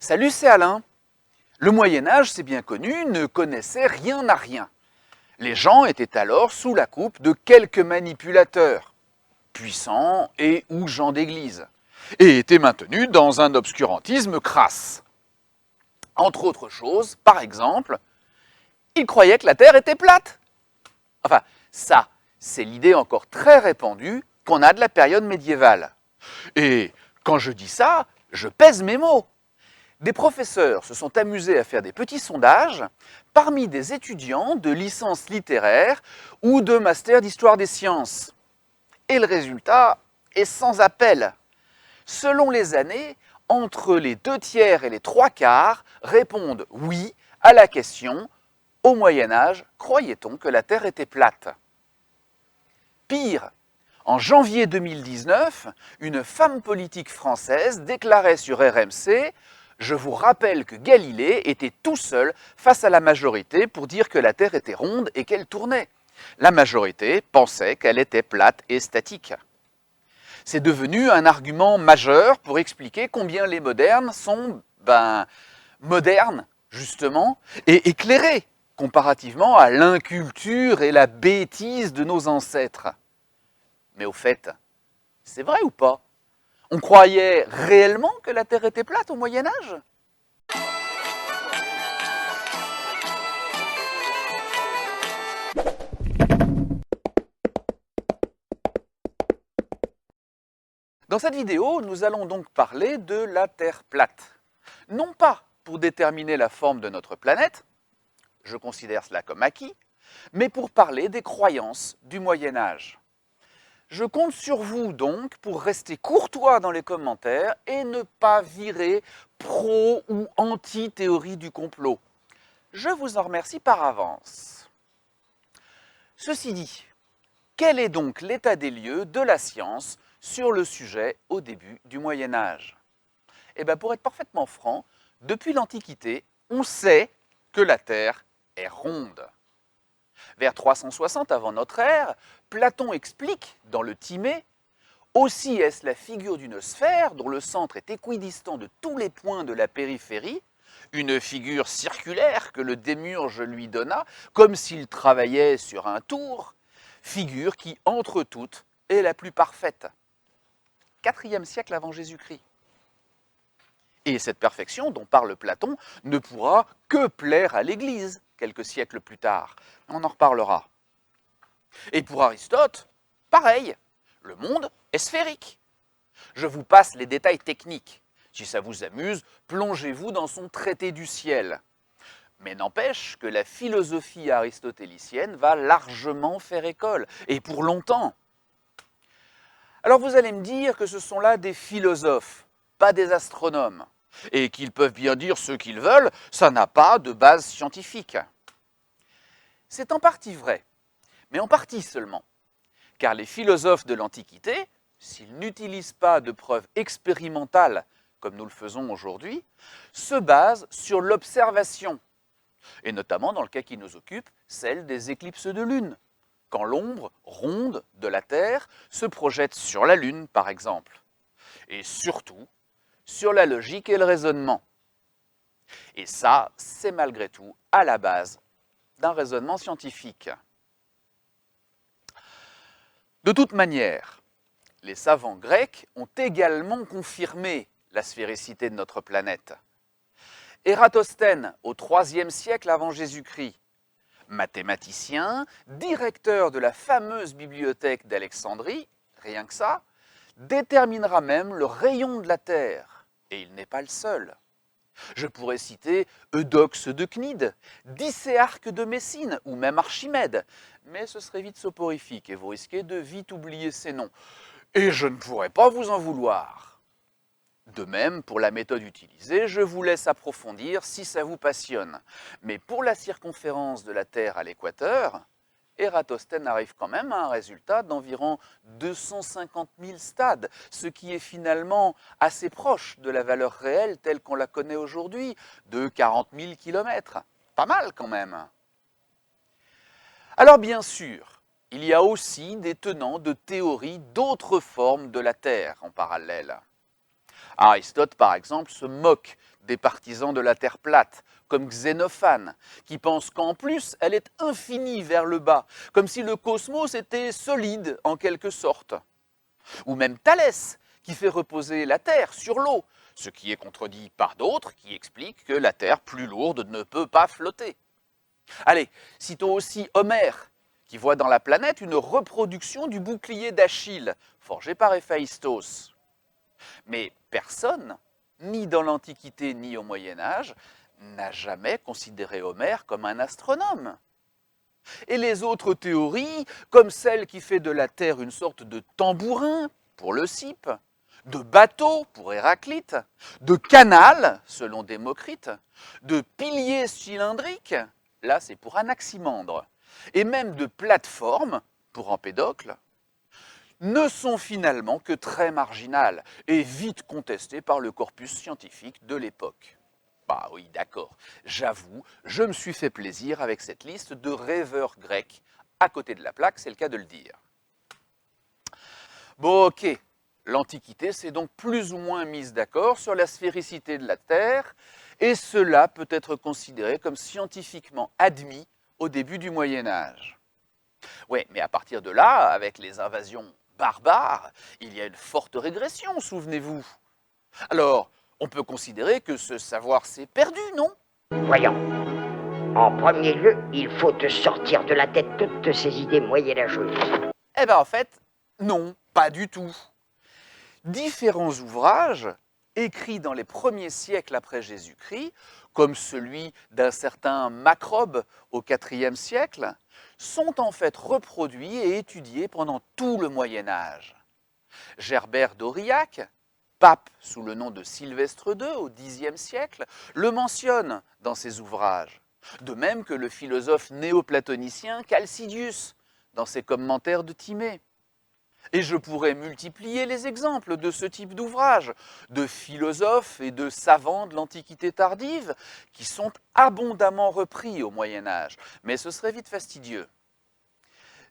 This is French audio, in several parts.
Salut, c'est Alain. Le Moyen-Âge, c'est bien connu, ne connaissait rien à rien. Les gens étaient alors sous la coupe de quelques manipulateurs, puissants et ou gens d'église, et étaient maintenus dans un obscurantisme crasse. Entre autres choses, par exemple, ils croyaient que la Terre était plate. Enfin, ça, c'est l'idée encore très répandue qu'on a de la période médiévale. Et quand je dis ça, je pèse mes mots. Des professeurs se sont amusés à faire des petits sondages parmi des étudiants de licence littéraire ou de master d'histoire des sciences. Et le résultat est sans appel. Selon les années, entre les 2/3 et les 3/4 répondent oui à la question « Au Moyen-Âge, croyait-on que la Terre était plate ?» Pire, en janvier 2019, une femme politique française déclarait sur RMC « Je vous rappelle que Galilée était tout seul face à la majorité pour dire que la Terre était ronde et qu'elle tournait. La majorité pensait qu'elle était plate et statique. » C'est devenu un argument majeur pour expliquer combien les modernes sont, modernes, justement, et éclairés comparativement à l'inculture et la bêtise de nos ancêtres. Mais au fait, c'est vrai ou pas? On croyait réellement que la Terre était plate au Moyen-Âge? Dans cette vidéo, nous allons donc parler de la Terre plate. Non pas pour déterminer la forme de notre planète, je considère cela comme acquis, mais pour parler des croyances du Moyen-Âge. Je compte sur vous donc pour rester courtois dans les commentaires et ne pas virer pro ou anti-théorie du complot. Je vous en remercie par avance. Ceci dit, quel est donc l'état des lieux de la science sur le sujet au début du Moyen-Âge? Eh bien, pour être parfaitement franc, depuis l'Antiquité, on sait que la Terre est ronde. Vers 360 avant notre ère, Platon explique dans le Timée « Aussi est-ce la figure d'une sphère dont le centre est équidistant de tous les points de la périphérie, une figure circulaire que le démiurge lui donna, comme s'il travaillait sur un tour, figure qui, entre toutes, est la plus parfaite. » 4e siècle avant Jésus-Christ. Et cette perfection dont parle Platon ne pourra que plaire à l'Église quelques siècles plus tard. On en reparlera. Et pour Aristote, pareil, le monde est sphérique. Je vous passe les détails techniques. Si ça vous amuse, plongez-vous dans son traité du ciel. Mais n'empêche que la philosophie aristotélicienne va largement faire école, et pour longtemps. Alors vous allez me dire que ce sont là des philosophes, pas des astronomes, et qu'ils peuvent bien dire ce qu'ils veulent, ça n'a pas de base scientifique. C'est en partie vrai, mais en partie seulement, car les philosophes de l'Antiquité, s'ils n'utilisent pas de preuves expérimentales comme nous le faisons aujourd'hui, se basent sur l'observation, et notamment dans le cas qui nous occupe, celle des éclipses de lune, quand l'ombre ronde de la Terre se projette sur la Lune, par exemple, et surtout sur la logique et le raisonnement. Et ça, c'est malgré tout à la base d'un raisonnement scientifique. De toute manière, les savants grecs ont également confirmé la sphéricité de notre planète. Ératosthène, au IIIe siècle avant Jésus-Christ, mathématicien, directeur de la fameuse bibliothèque d'Alexandrie, rien que ça, déterminera même le rayon de la Terre, et il n'est pas le seul. Je pourrais citer Eudoxe de Cnide, Dicéarque de Messine ou même Archimède, mais ce serait vite soporifique et vous risquez de vite oublier ces noms. Et je ne pourrais pas vous en vouloir. De même, pour la méthode utilisée, je vous laisse approfondir si ça vous passionne. Mais pour la circonférence de la Terre à l'équateur, Ératosthène arrive quand même à un résultat d'environ 250 000 stades, ce qui est finalement assez proche de la valeur réelle telle qu'on la connaît aujourd'hui, de 40 000 km. Pas mal quand même. Alors bien sûr, il y a aussi des tenants de théories d'autres formes de la Terre en parallèle. Aristote, par exemple, se moque des partisans de la Terre plate, comme Xénophane, qui pense qu'en plus elle est infinie vers le bas, comme si le cosmos était solide en quelque sorte. Ou même Thalès, qui fait reposer la Terre sur l'eau, ce qui est contredit par d'autres qui expliquent que la Terre plus lourde ne peut pas flotter. Allez, citons aussi Homère, qui voit dans la planète une reproduction du bouclier d'Achille, forgé par Héphaïstos. Mais personne, ni dans l'Antiquité ni au Moyen-Âge, n'a jamais considéré Homère comme un astronome. Et les autres théories, comme celle qui fait de la Terre une sorte de tambourin pour le Leucippe, de bateau pour Héraclite, de canal, selon Démocrite, de pilier cylindrique, là c'est pour Anaximandre, et même de plateforme, pour Empédocle, ne sont finalement que très marginales et vite contestées par le corpus scientifique de l'époque. Bah oui, d'accord, j'avoue, je me suis fait plaisir avec cette liste de rêveurs grecs à côté de la plaque, c'est le cas de le dire. Bon, ok, l'Antiquité s'est donc plus ou moins mise d'accord sur la sphéricité de la Terre, et cela peut être considéré comme scientifiquement admis au début du Moyen-Âge. Oui, mais à partir de là, avec les invasions barbares, il y a une forte régression, souvenez-vous. Alors, on peut considérer que ce savoir s'est perdu, non? Voyons. En premier lieu, il faut te sortir de la tête toutes ces idées moyenâgeuses. Eh bien, en fait, non, pas du tout. Différents ouvrages, écrits dans les premiers siècles après Jésus-Christ, comme celui d'un certain Macrobe au IVe siècle, sont en fait reproduits et étudiés pendant tout le Moyen-Âge. Gerbert d'Aurillac, pape sous le nom de Sylvestre II au Xe siècle, le mentionne dans ses ouvrages, de même que le philosophe néoplatonicien Chalcidius dans ses commentaires de Timée. Et je pourrais multiplier les exemples de ce type d'ouvrages, de philosophes et de savants de l'Antiquité tardive, qui sont abondamment repris au Moyen-Âge, mais ce serait vite fastidieux.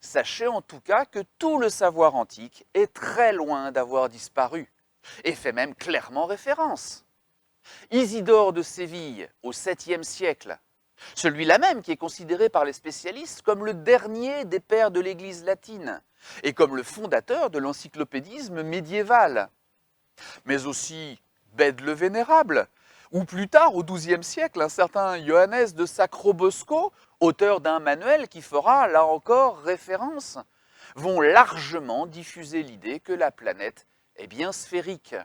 Sachez en tout cas que tout le savoir antique est très loin d'avoir disparu, et fait même clairement référence. Isidore de Séville, au 7e siècle, celui-là même qui est considéré par les spécialistes comme le dernier des pères de l'Église latine, et comme le fondateur de l'encyclopédisme médiéval. Mais aussi Bède le Vénérable, ou plus tard, au XIIe siècle, un certain Johannes de Sacrobosco, auteur d'un manuel qui fera, là encore, référence, vont largement diffuser l'idée que la planète est bien sphérique.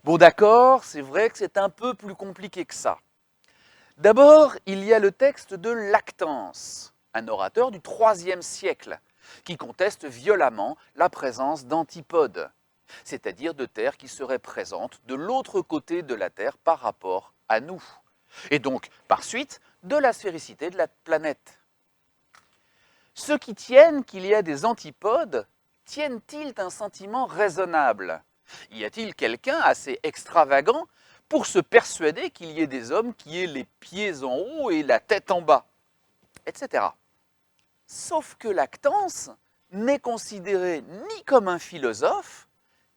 Bon d'accord, c'est vrai que c'est un peu plus compliqué que ça. D'abord, il y a le texte de Lactance, un orateur du IIIe siècle, qui conteste violemment la présence d'antipodes, c'est-à-dire de terres qui seraient présentes de l'autre côté de la Terre par rapport à nous, et donc, par suite, de la sphéricité de la planète. Ceux qui tiennent qu'il y a des antipodes tiennent-ils un sentiment raisonnable? Y a-t-il quelqu'un assez extravagant pour se persuader qu'il y ait des hommes qui aient les pieds en haut et la tête en bas, etc. Sauf que Lactance n'est considéré ni comme un philosophe,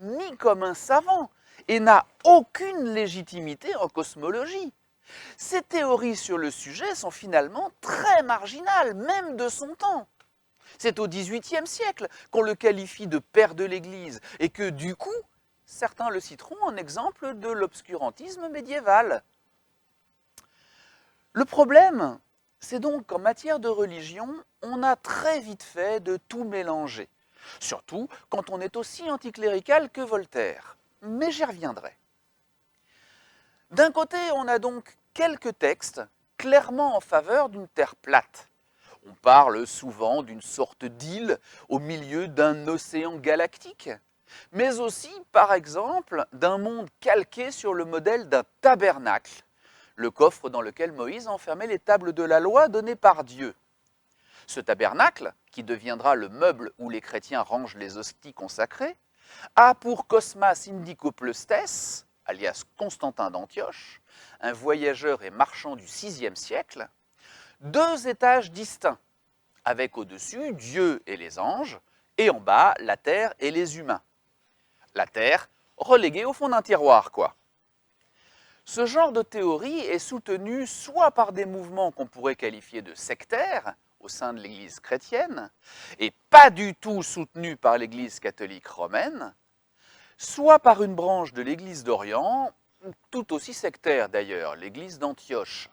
ni comme un savant, et n'a aucune légitimité en cosmologie. Ses théories sur le sujet sont finalement très marginales, même de son temps. C'est au XVIIIe siècle qu'on le qualifie de père de l'Église, et que du coup, certains le citeront en exemple de l'obscurantisme médiéval. Le problème, c'est donc qu'en matière de religion, on a très vite fait de tout mélanger, surtout quand on est aussi anticlérical que Voltaire. Mais j'y reviendrai. D'un côté, on a donc quelques textes clairement en faveur d'une terre plate. On parle souvent d'une sorte d'île au milieu d'un océan galactique, mais aussi, par exemple, d'un monde calqué sur le modèle d'un tabernacle, le coffre dans lequel Moïse enfermait les tables de la loi données par Dieu. Ce tabernacle, qui deviendra le meuble où les chrétiens rangent les hosties consacrées, a pour Cosmas Indicopleustes, alias Constantin d'Antioche, un voyageur et marchand du VIe siècle, deux étages distincts, avec au-dessus Dieu et les anges, et en bas la terre et les humains. La terre reléguée au fond d'un tiroir, quoi. Ce genre de théorie est soutenu soit par des mouvements qu'on pourrait qualifier de sectaires au sein de l'Église chrétienne, et pas du tout soutenu par l'Église catholique romaine, soit par une branche de l'Église d'Orient, tout aussi sectaire d'ailleurs, l'Église d'Antioche.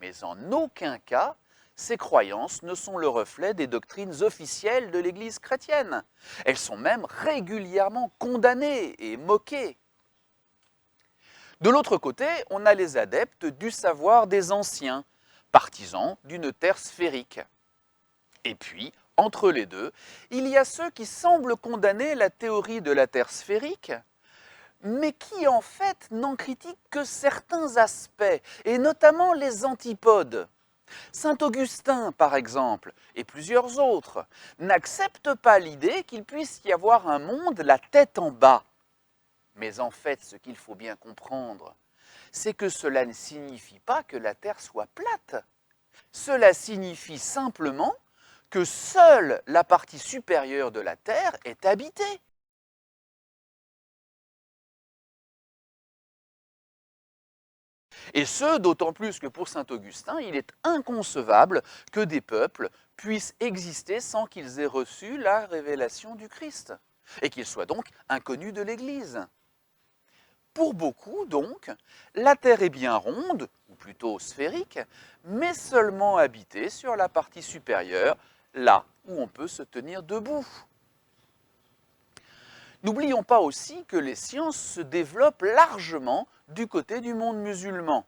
Mais en aucun cas, ces croyances ne sont le reflet des doctrines officielles de l'Église chrétienne. Elles sont même régulièrement condamnées et moquées. De l'autre côté, on a les adeptes du savoir des anciens, partisans d'une terre sphérique. Et puis, entre les deux, il y a ceux qui semblent condamner la théorie de la terre sphérique, mais qui en fait n'en critiquent que certains aspects, et notamment les antipodes. Saint Augustin, par exemple, et plusieurs autres, n'acceptent pas l'idée qu'il puisse y avoir un monde la tête en bas. Mais en fait, ce qu'il faut bien comprendre, c'est que cela ne signifie pas que la Terre soit plate. Cela signifie simplement que seule la partie supérieure de la Terre est habitée. Et ce, d'autant plus que pour saint Augustin, il est inconcevable que des peuples puissent exister sans qu'ils aient reçu la révélation du Christ, et qu'ils soient donc inconnus de l'Église. Pour beaucoup, donc, la Terre est bien ronde, ou plutôt sphérique, mais seulement habitée sur la partie supérieure, là où on peut se tenir debout. N'oublions pas aussi que les sciences se développent largement du côté du monde musulman,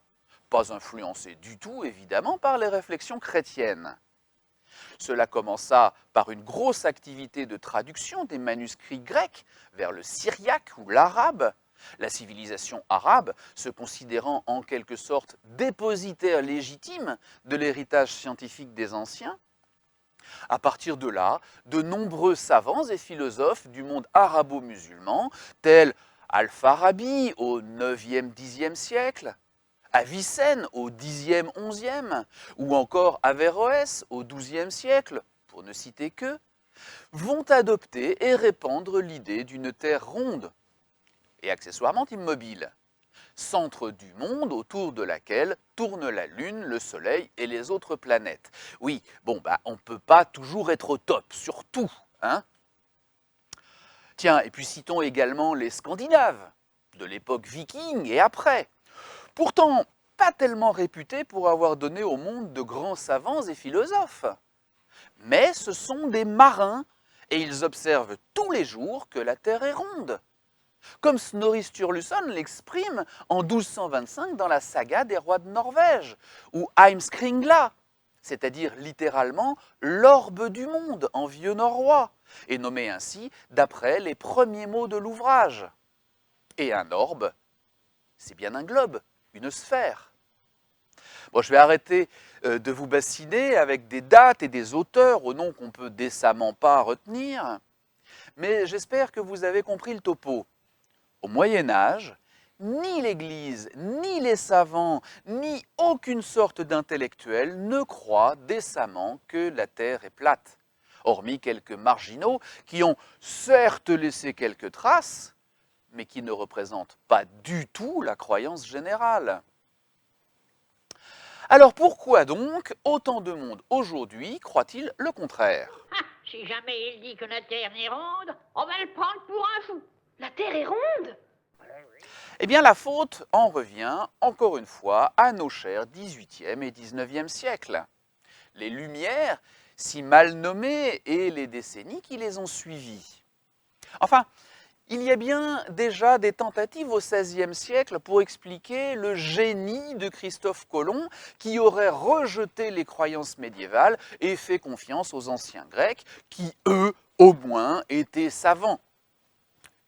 pas influencées du tout, évidemment, par les réflexions chrétiennes. Cela commença par une grosse activité de traduction des manuscrits grecs vers le syriaque ou l'arabe, la civilisation arabe se considérant en quelque sorte dépositaire légitime de l'héritage scientifique des anciens. À partir de là, de nombreux savants et philosophes du monde arabo-musulman, tels Al-Farabi au 9e, 10e siècle, Avicenne au 10e, 11e, ou encore Averroès au 12e siècle, pour ne citer que, vont adopter et répandre l'idée d'une terre ronde et accessoirement immobile, centre du monde autour de laquelle tournent la Lune, le Soleil et les autres planètes. Oui, bon, on ne peut pas toujours être au top, sur tout, hein. Tiens, et puis citons également les Scandinaves, de l'époque viking et après. Pourtant, pas tellement réputés pour avoir donné au monde de grands savants et philosophes. Mais ce sont des marins, et ils observent tous les jours que la Terre est ronde. Comme Snorri Sturluson l'exprime en 1225 dans la saga des rois de Norvège, ou Heimskringla, c'est-à-dire littéralement l'orbe du monde en vieux norrois, et nommé ainsi d'après les premiers mots de l'ouvrage. Et un orbe, c'est bien un globe, une sphère. Bon, je vais arrêter de vous bassiner avec des dates et des auteurs au nom qu'on ne peut décemment pas retenir, mais j'espère que vous avez compris le topo. Au Moyen-Âge, ni l'Église, ni les savants, ni aucune sorte d'intellectuel ne croient décemment que la Terre est plate, hormis quelques marginaux qui ont certes laissé quelques traces, mais qui ne représentent pas du tout la croyance générale. Alors pourquoi donc autant de monde aujourd'hui croit-il le contraire? Si jamais il dit que la Terre est ronde, on va le prendre pour un fou. La Terre est ronde? Eh bien la faute en revient encore une fois à nos chers 18e et 19e siècles. Les Lumières, si mal nommées, et les décennies qui les ont suivies. Enfin, il y a bien déjà des tentatives au XVIe siècle pour expliquer le génie de Christophe Colomb qui aurait rejeté les croyances médiévales et fait confiance aux anciens Grecs qui, eux, au moins, étaient savants.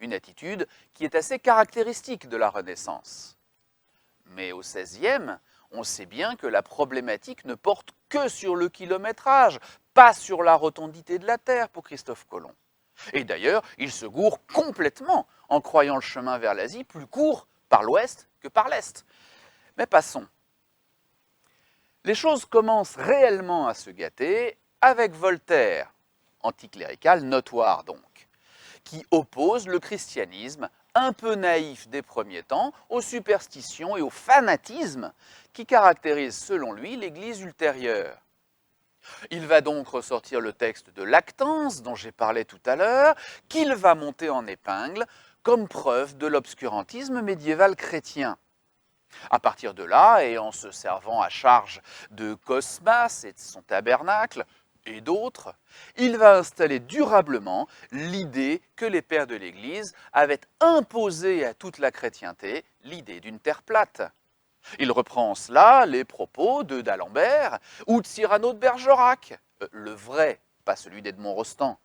Une attitude qui est assez caractéristique de la Renaissance. Mais au XVIe, on sait bien que la problématique ne porte que sur le kilométrage, pas sur la rotondité de la Terre pour Christophe Colomb. Et d'ailleurs, il se gourre complètement en croyant le chemin vers l'Asie plus court par l'ouest que par l'est. Mais passons. Les choses commencent réellement à se gâter avec Voltaire, anticlérical notoire donc, qui oppose le christianisme un peu naïf des premiers temps, aux superstitions et au fanatisme qui caractérisent selon lui l'Église ultérieure. Il va donc ressortir le texte de Lactance, dont j'ai parlé tout à l'heure, qu'il va monter en épingle comme preuve de l'obscurantisme médiéval chrétien. À partir de là, et en se servant à charge de Cosmas et de son tabernacle, et d'autres, il va installer durablement l'idée que les pères de l'Église avaient imposé à toute la chrétienté l'idée d'une terre plate. Il reprend en cela les propos de d'Alembert ou de Cyrano de Bergerac, le vrai, pas celui d'Edmond Rostand,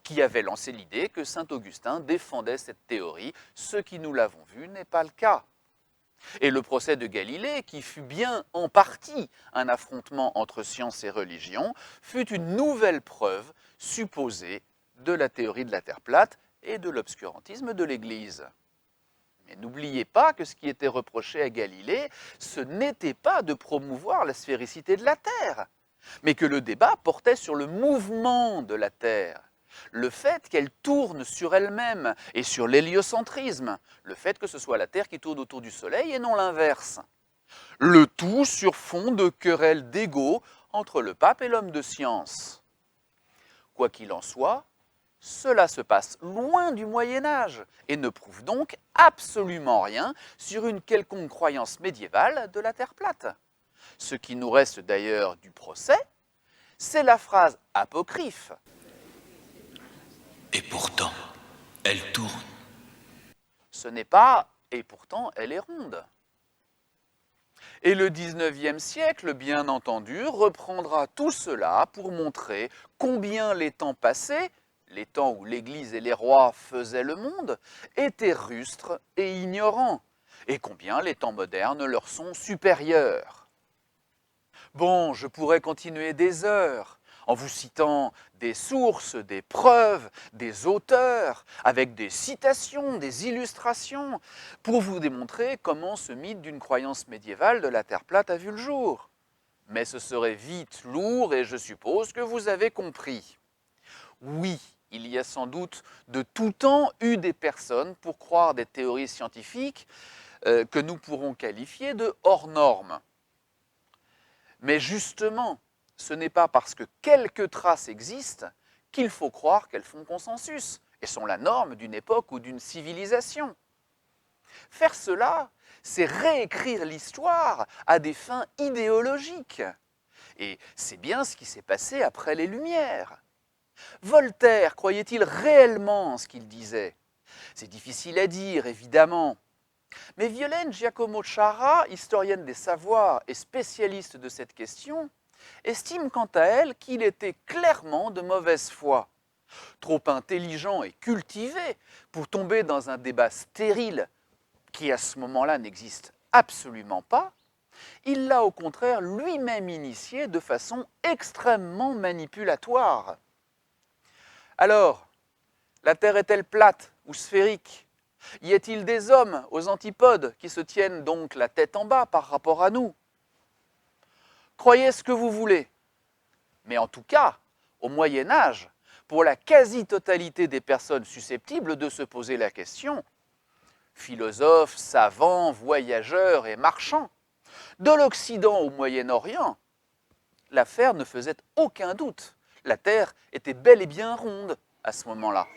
qui avait lancé l'idée que saint Augustin défendait cette théorie, ce qui, nous l'avons vu, n'est pas le cas. Et le procès de Galilée, qui fut bien en partie un affrontement entre science et religion, fut une nouvelle preuve supposée de la théorie de la Terre plate et de l'obscurantisme de l'Église. Mais n'oubliez pas que ce qui était reproché à Galilée, ce n'était pas de promouvoir la sphéricité de la Terre, mais que le débat portait sur le mouvement de la Terre. Le fait qu'elle tourne sur elle-même et sur l'héliocentrisme, le fait que ce soit la Terre qui tourne autour du Soleil et non l'inverse. Le tout sur fond de querelles d'ego entre le pape et l'homme de science. Quoi qu'il en soit, cela se passe loin du Moyen-Âge et ne prouve donc absolument rien sur une quelconque croyance médiévale de la Terre plate. Ce qui nous reste d'ailleurs du procès, c'est la phrase apocryphe. Et pourtant, elle tourne. Ce n'est pas « et pourtant elle est ronde ». Et le XIXe siècle, bien entendu, reprendra tout cela pour montrer combien les temps passés, les temps où l'Église et les rois faisaient le monde, étaient rustres et ignorants, et combien les temps modernes leur sont supérieurs. Bon, je pourrais continuer des heures, en vous citant des sources, des preuves, des auteurs, avec des citations, des illustrations, pour vous démontrer comment ce mythe d'une croyance médiévale de la Terre plate a vu le jour. Mais ce serait vite lourd et je suppose que vous avez compris. Oui, il y a sans doute de tout temps eu des personnes pour croire des théories scientifiques que nous pourrons qualifier de hors normes. Mais justement, ce n'est pas parce que quelques traces existent qu'il faut croire qu'elles font consensus et sont la norme d'une époque ou d'une civilisation. Faire cela, c'est réécrire l'histoire à des fins idéologiques. Et c'est bien ce qui s'est passé après les Lumières. Voltaire croyait-il réellement en ce qu'il disait? C'est difficile à dire, évidemment. Mais Violaine Giacomo Ciara, historienne des savoirs et spécialiste de cette question, estime quant à elle qu'il était clairement de mauvaise foi. Trop intelligent et cultivé pour tomber dans un débat stérile qui à ce moment-là n'existe absolument pas, il l'a au contraire lui-même initié de façon extrêmement manipulatoire. Alors, la Terre est-elle plate ou sphérique? Y a-t-il des hommes aux antipodes qui se tiennent donc la tête en bas par rapport à nous? Croyez ce que vous voulez. Mais en tout cas, au Moyen-Âge, pour la quasi-totalité des personnes susceptibles de se poser la question, philosophes, savants, voyageurs et marchands, de l'Occident au Moyen-Orient, l'affaire ne faisait aucun doute. La Terre était bel et bien ronde à ce moment-là.